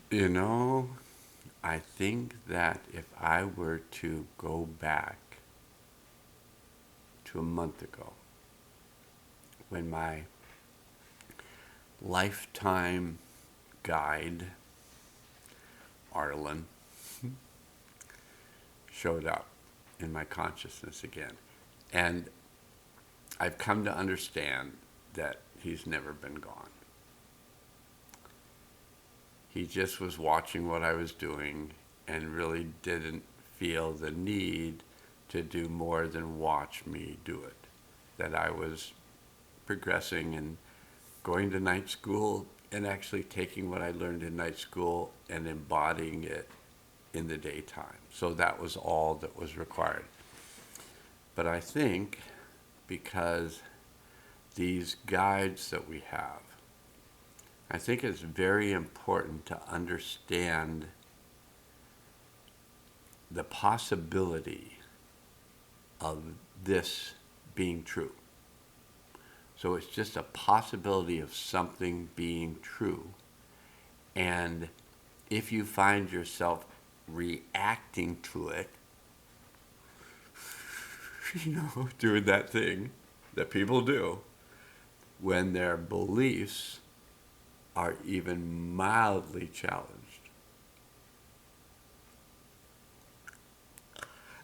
You know, I think that if I were to go back to a month ago, when my lifetime guide, Arlen, showed up in my consciousness again. And I've come to understand that he's never been gone. He just was watching what I was doing and really didn't feel the need to do more than watch me do it. That I was progressing and going to night school and actually taking what I learned in night school and embodying it in the daytime. So that was all that was required. But I think because these guides that we have, I think it's very important to understand the possibility of this being true. So it's just a possibility of something being true. And if you find yourself reacting to it, doing that thing that people do when their beliefs are even mildly challenged.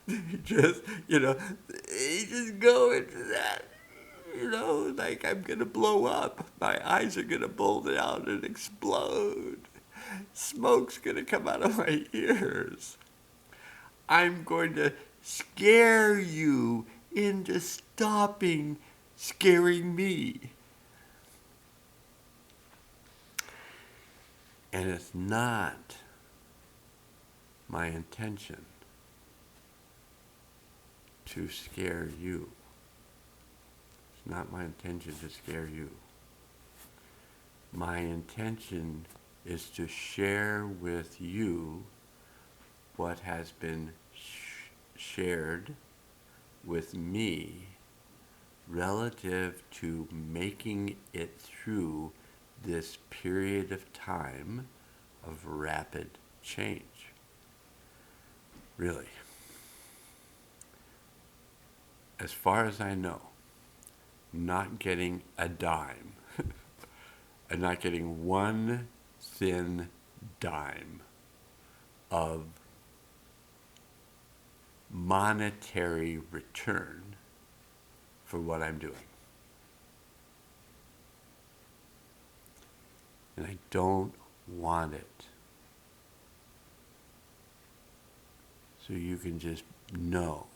They just go into that, like I'm going to blow up. My eyes are going to bulge out and explode. Smoke's going to come out of my ears. I'm going to scare you into stopping scaring me. And it's not my intention to scare you. It's not my intention to scare you. My intention is to share with you what has been shared with me relative to making it through this period of time of rapid change. Really. As far as I know, not getting a dime and not getting one thin dime of monetary return for what I'm doing. And I don't want it. So you can just know,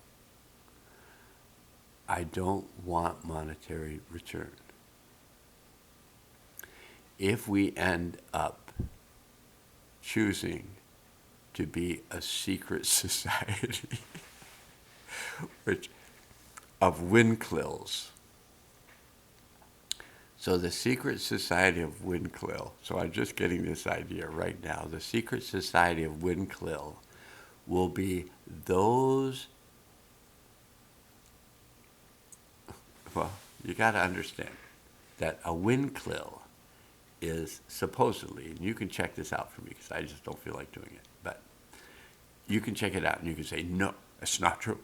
I don't want monetary return. If we end up choosing to be a secret society of Winclills. So the secret society of Winclill, so I'm just getting this idea right now, the secret society of Winclill will be those, well, you got to understand that a Winclill is supposedly, and you can check this out for me because I just don't feel like doing it, but you can check it out and you can say, no, it's not true.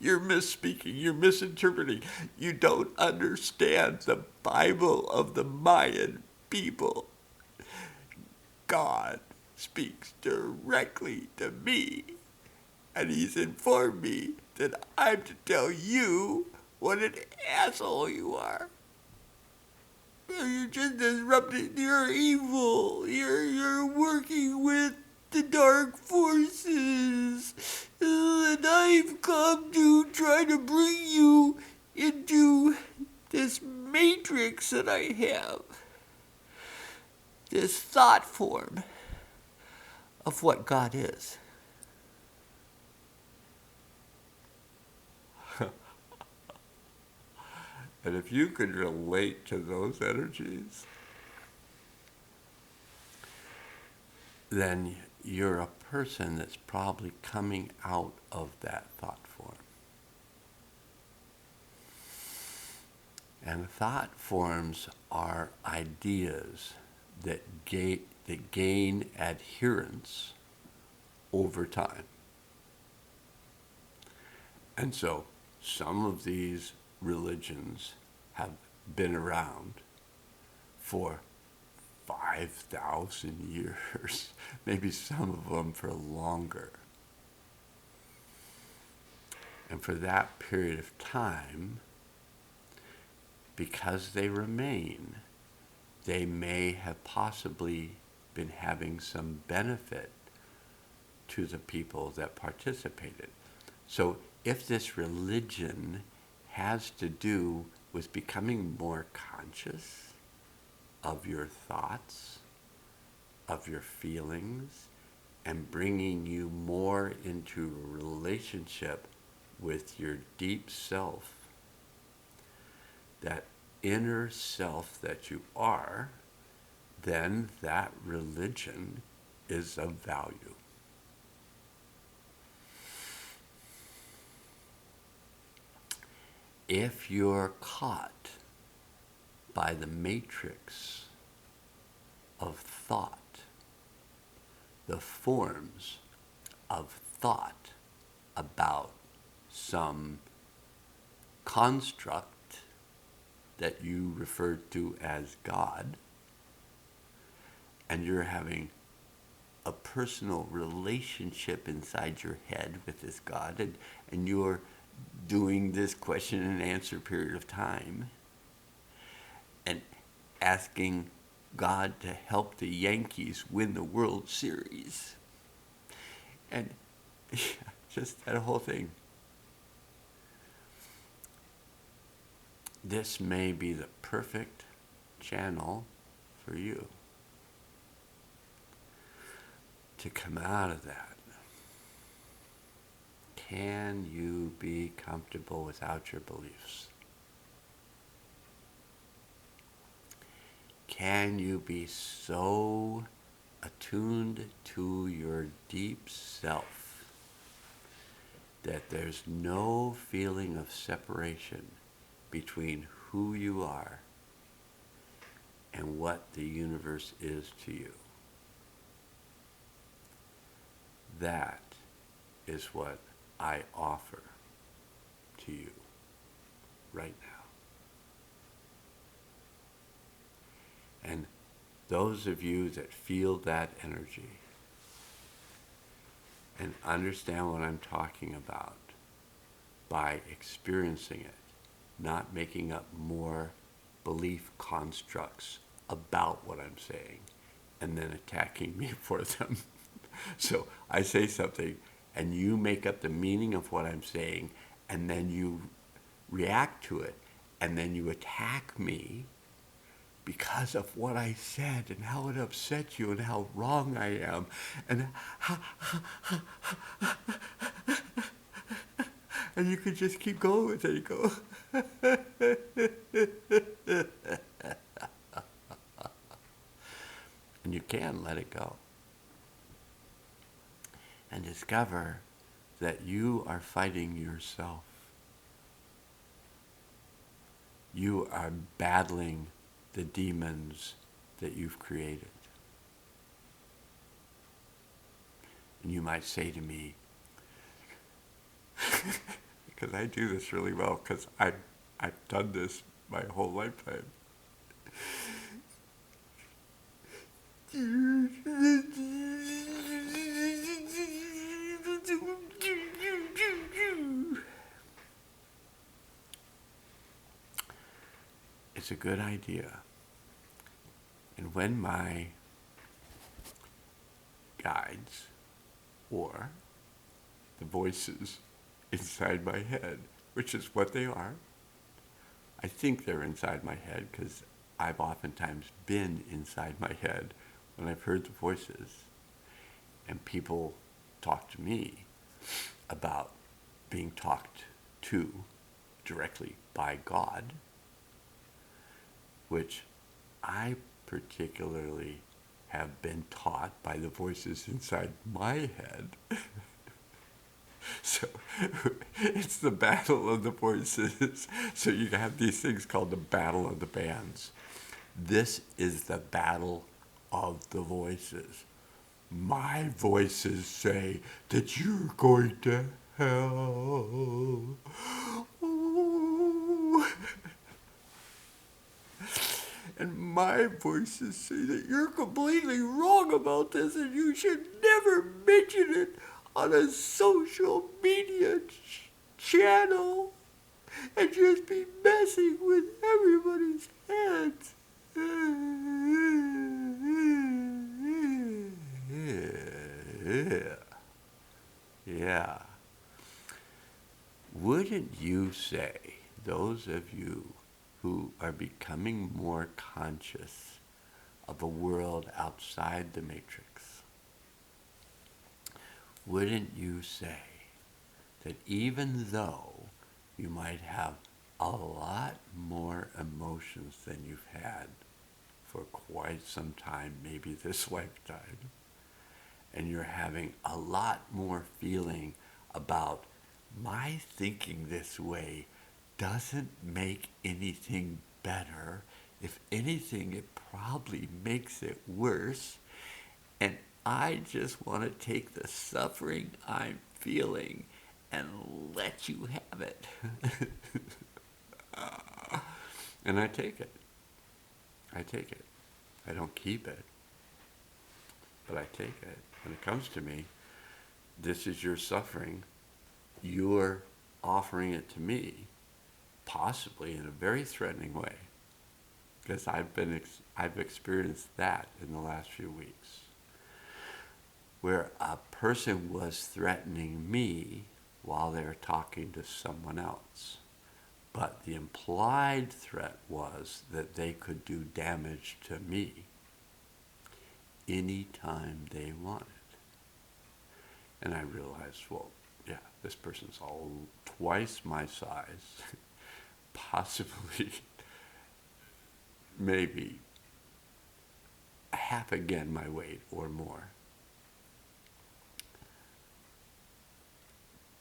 You're misspeaking, you're misinterpreting. You don't understand the Bible of the Mayan people. God speaks directly to me, and he's informed me that I'm to tell you what an asshole you are. You're just disrupting. You're evil. You're working with the dark forces. And I've come to try to bring you into this matrix that I have. This thought form of what God is. And if you could relate to those energies, then you're a person that's probably coming out of that thought form. And thought forms are ideas that gain adherence over time. And so some of these religions have been around for 5,000 years, maybe some of them for longer. And for that period of time, because they remain, they may have possibly been having some benefit to the people that participated. So if this religion has to do with becoming more conscious of your thoughts, of your feelings, and bringing you more into a relationship with your deep self, that inner self that you are, then that religion is of value. If you're caught by the matrix of thought, the forms of thought about some construct that you refer to as God, and you're having a personal relationship inside your head with this God, and you're doing this question and answer period of time and asking God to help the Yankees win the World Series. And just that whole thing. This may be the perfect channel for you to come out of that. Can you be comfortable without your beliefs? Can you be so attuned to your deep self that there's no feeling of separation between who you are and what the universe is to you? That is what I offer to you right now. And those of you that feel that energy and understand what I'm talking about by experiencing it, not making up more belief constructs about what I'm saying and then attacking me for them. So I say something and you make up the meaning of what I'm saying, and then you react to it, and then you attack me because of what I said and how it upset you and how wrong I am. And and you could just keep going with it. You go. And you can let it go. And discover that you are fighting yourself. You are battling the demons that you've created. And you might say to me, because I do this really well, because I've done this my whole lifetime. It's a good idea. And when my guides or the voices inside my head, which is what they are, I think they're inside my head because I've oftentimes been inside my head when I've heard the voices, and people talk to me about being talked to directly by God, which I particularly have been taught by the voices inside my head. So it's the battle of the voices. So you have these things called the battle of the bands. This is the battle of the voices. My voices say that you're going to hell. Ooh. And my voices say that you're completely wrong about this and you should never mention it on a social media channel and just be messing with everybody's heads. Yeah. Wouldn't you say, those of you who are becoming more conscious of a world outside the matrix, wouldn't you say that even though you might have a lot more emotions than you've had for quite some time, maybe this lifetime, and you're having a lot more feeling about my thinking this way doesn't make anything better. If anything, it probably makes it worse. And I just want to take the suffering I'm feeling and let you have it. And I take it. I take it. I don't keep it, but I take it. When it comes to me, this is your suffering. You're offering it to me, possibly in a very threatening way, because I've experienced that in the last few weeks, where a person was threatening me while they're talking to someone else. But the implied threat was that they could do damage to me anytime they wanted. And I realized, well, yeah, this person's all twice my size, possibly, maybe half again my weight or more.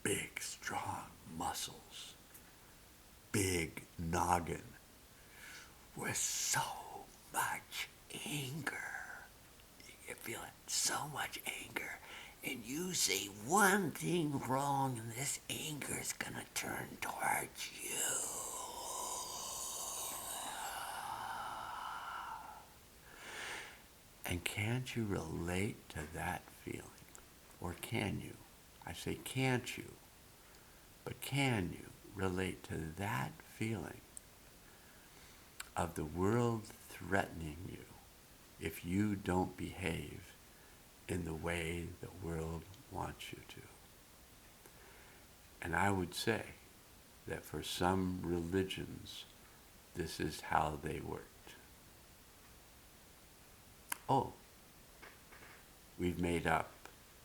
Big, strong muscles, big noggin with so much anger. You feel it, so much anger. And you say one thing wrong and this anger is gonna turn towards you. And can't you relate to that feeling? Or can you? I say can't you, but can you relate to that feeling of the world threatening you if you don't behave in the way the world wants you to? And I would say that for some religions, this is how they worked. Oh, we've made up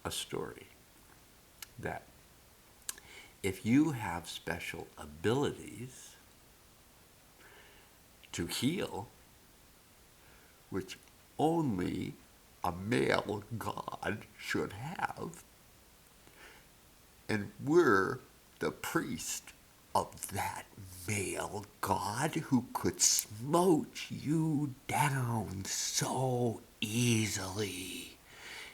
a story that if you have special abilities to heal, which only a male god should have, and we're the priest of that male god who could smote you down so easily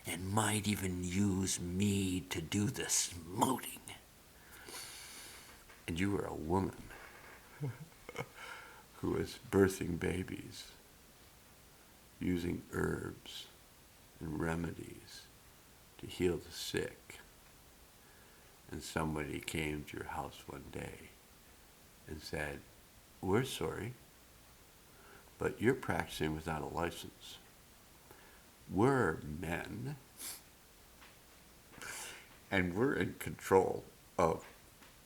and might even use me to do the smoting. And you were a woman who was birthing babies, using herbs and remedies to heal the sick. And somebody came to your house one day and said, "We're sorry, but you're practicing without a license. We're men, and we're in control of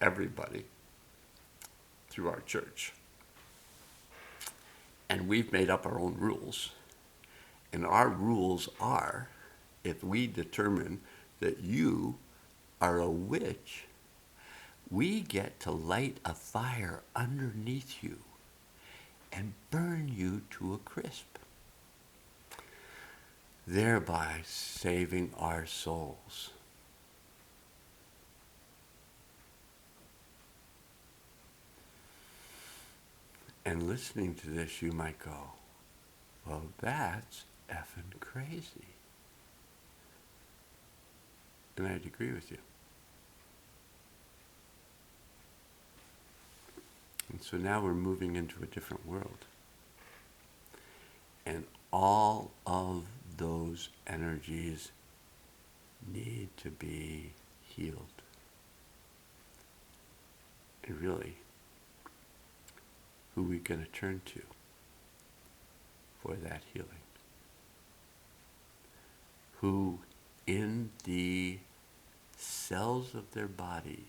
everybody through our church. And we've made up our own rules. And our rules are, if we determine that you are a witch, we get to light a fire underneath you and burn you to a crisp, thereby saving our souls." And listening to this, you might go, well, that's effing crazy. And I'd agree with you. And so now we're moving into a different world. And all of those energies need to be healed. And really, who are we going to turn to for that healing? Who in the cells of their body,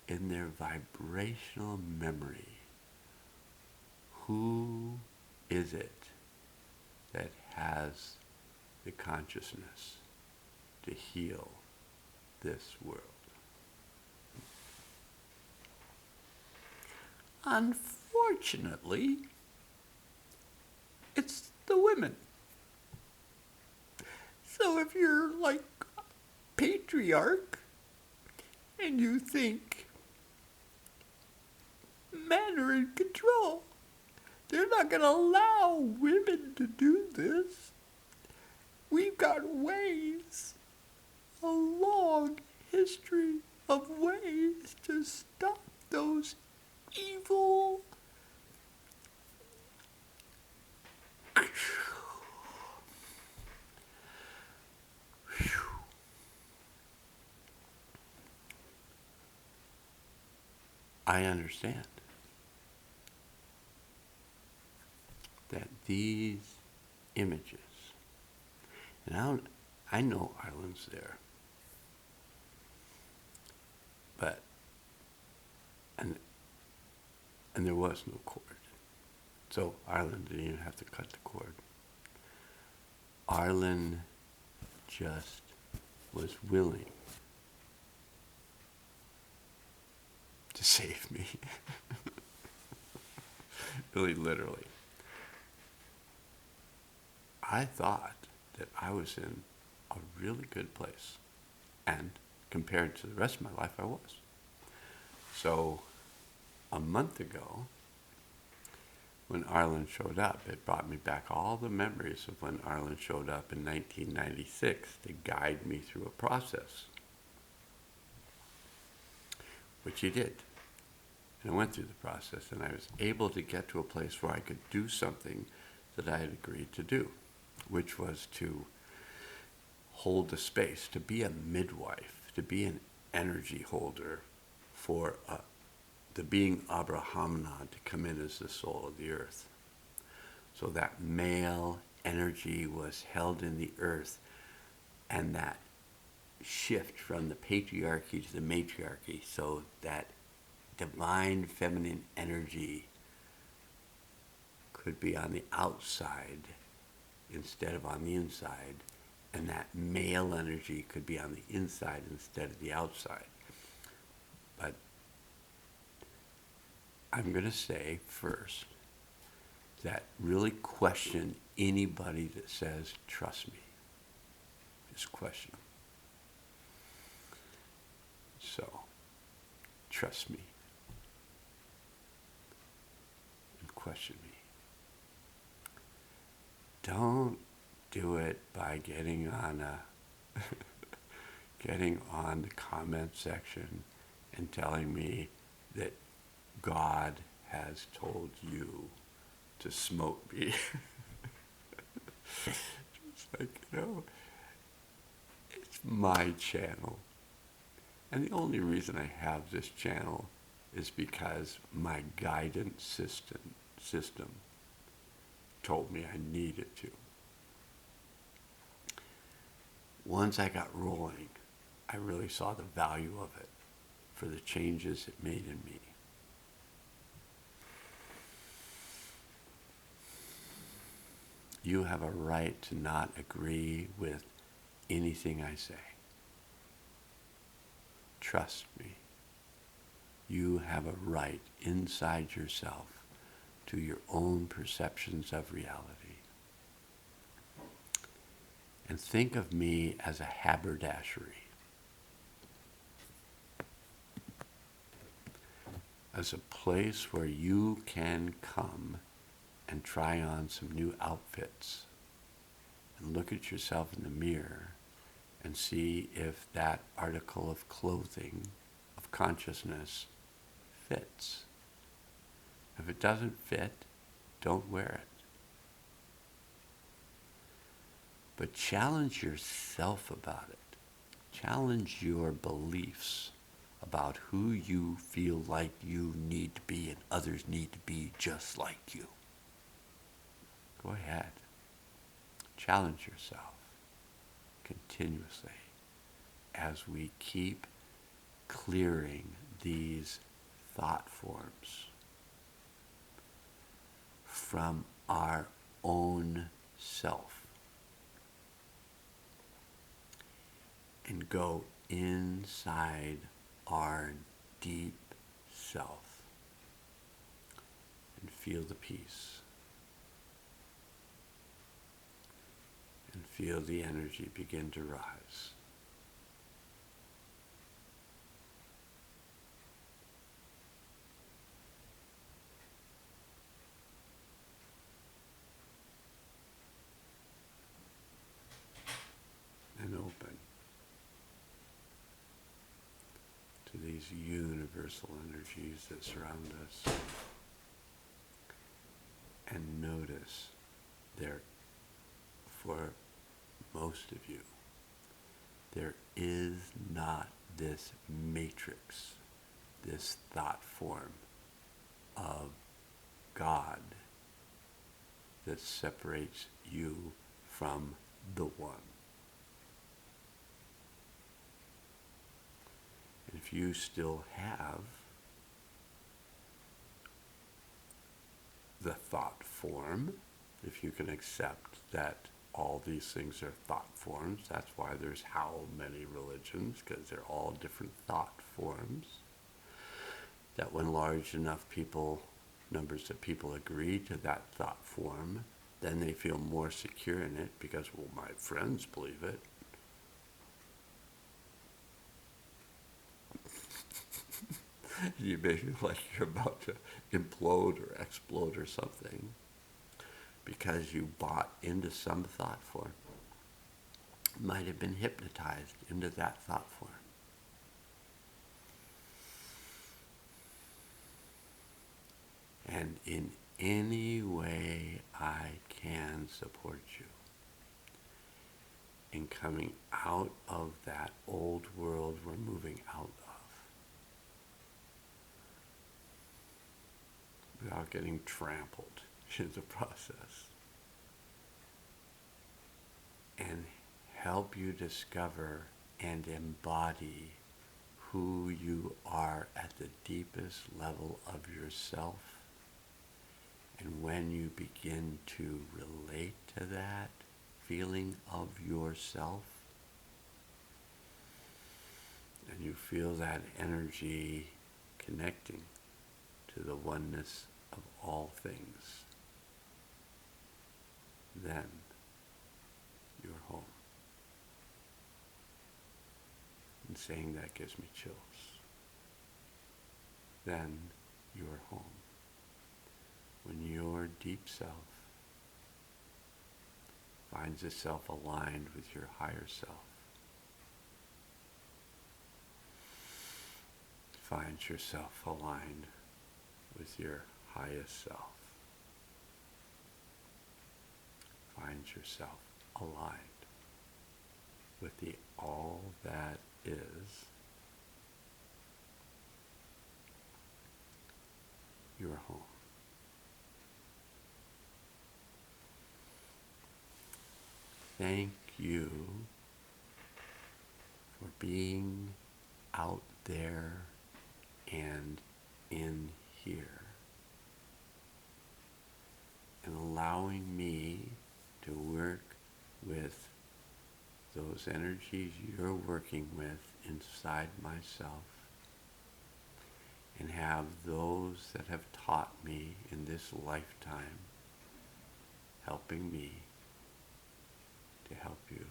in their vibrational memory, who is it that has the consciousness to heal this world? Unfortunately, it's the women. So if you're like a patriarch and you think men are in control, they're not going to allow women to do this. We've got ways, a long history of ways to stop those evil I understand that these images, and I know Ireland's there, but, and there was no cord. So Ireland didn't even have to cut the cord. Ireland just was willing to save me. Really, literally. I thought that I was in a really good place. And compared to the rest of my life, I was. So a month ago, when Ireland showed up, it brought me back all the memories of when Ireland showed up in 1996 to guide me through a process, which he did. And I went through the process, and I was able to get to a place where I could do something that I had agreed to do, which was to hold the space, to be a midwife, to be an energy holder for the being Abrahamna to come in as the soul of the earth. So that male energy was held in the earth, and that shift from the patriarchy to the matriarchy, so that divine feminine energy could be on the outside instead of on the inside, and that male energy could be on the inside instead of the outside. But I'm going to say first that really question anybody that says, trust me. Just question them. So, trust me. And question me. Don't do it by getting on the comment section and telling me that God has told you to smote me. It's like, it's my channel. And the only reason I have this channel is because my guidance system told me I needed to. Once I got rolling, I really saw the value of it for the changes it made in me. You have a right to not agree with anything I say. Trust me. You have a right inside yourself to your own perceptions of reality. And think of me as a haberdashery. as a place where you can come and try on some new outfits and look at yourself in the mirror and see if that article of clothing, of consciousness, fits. If it doesn't fit, don't wear it. But challenge yourself about it. Challenge your beliefs about who you feel like you need to be and others need to be just like you. Go ahead. Challenge yourself continuously as we keep clearing these thought forms from our own self and go inside our deep self and feel the peace and feel the energy begin to rise. And open to these universal energies that surround us. And notice there, for most of you, there is not this matrix, this thought form of God that separates you from the One. And if you still have the thought form, if you can accept that all these things are thought forms, that's why there's how many religions, because they're all different thought forms, that when large enough numbers of people agree to that thought form, then they feel more secure in it because, well, my friends believe it. You may feel like you're about to implode or explode or something because you bought into some thought form. Might have been hypnotized into that thought form. And in any way I can support you in coming out of that old world we're moving out of without getting trampled in the process, and help you discover and embody who you are at the deepest level of yourself. And when you begin to relate to that feeling of yourself, and you feel that energy connecting to the oneness of all things, then you're home. And saying that gives me chills. Then you're home. When your deep self finds itself aligned with your higher self, finds yourself aligned with your highest self, finds yourself aligned with the all that is, you're home. Thank you for being out there and in here, and allowing me to work with those energies you're working with inside myself, and have those that have taught me in this lifetime helping me to help you,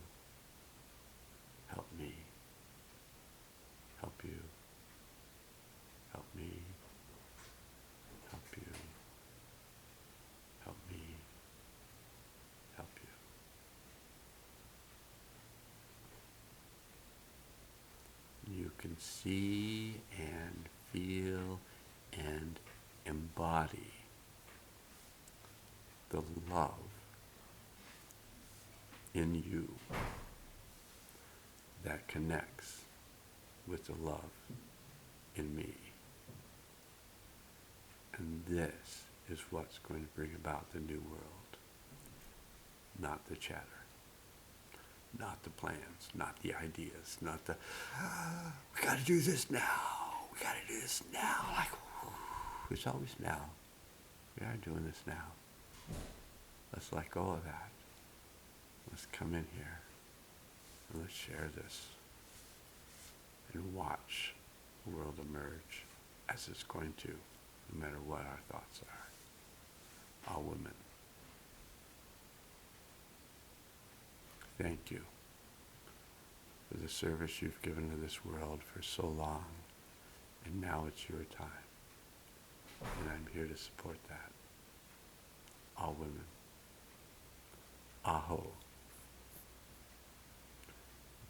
help me, help you, help me, you can see and feel and embody the love in you that connects with the love in me. And this is what's going to bring about the new world. Not the chatter, not the plans, not the ideas, not the, we gotta do this now, we gotta do this now. Like, it's always now. We are doing this now. Let's let go of that. Let's come in here and let's share this and watch the world emerge as it's going to, no matter what our thoughts are. All women. Thank you for the service you've given to this world for so long, and now it's your time. And I'm here to support that. All women. Aho.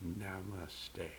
Namaste.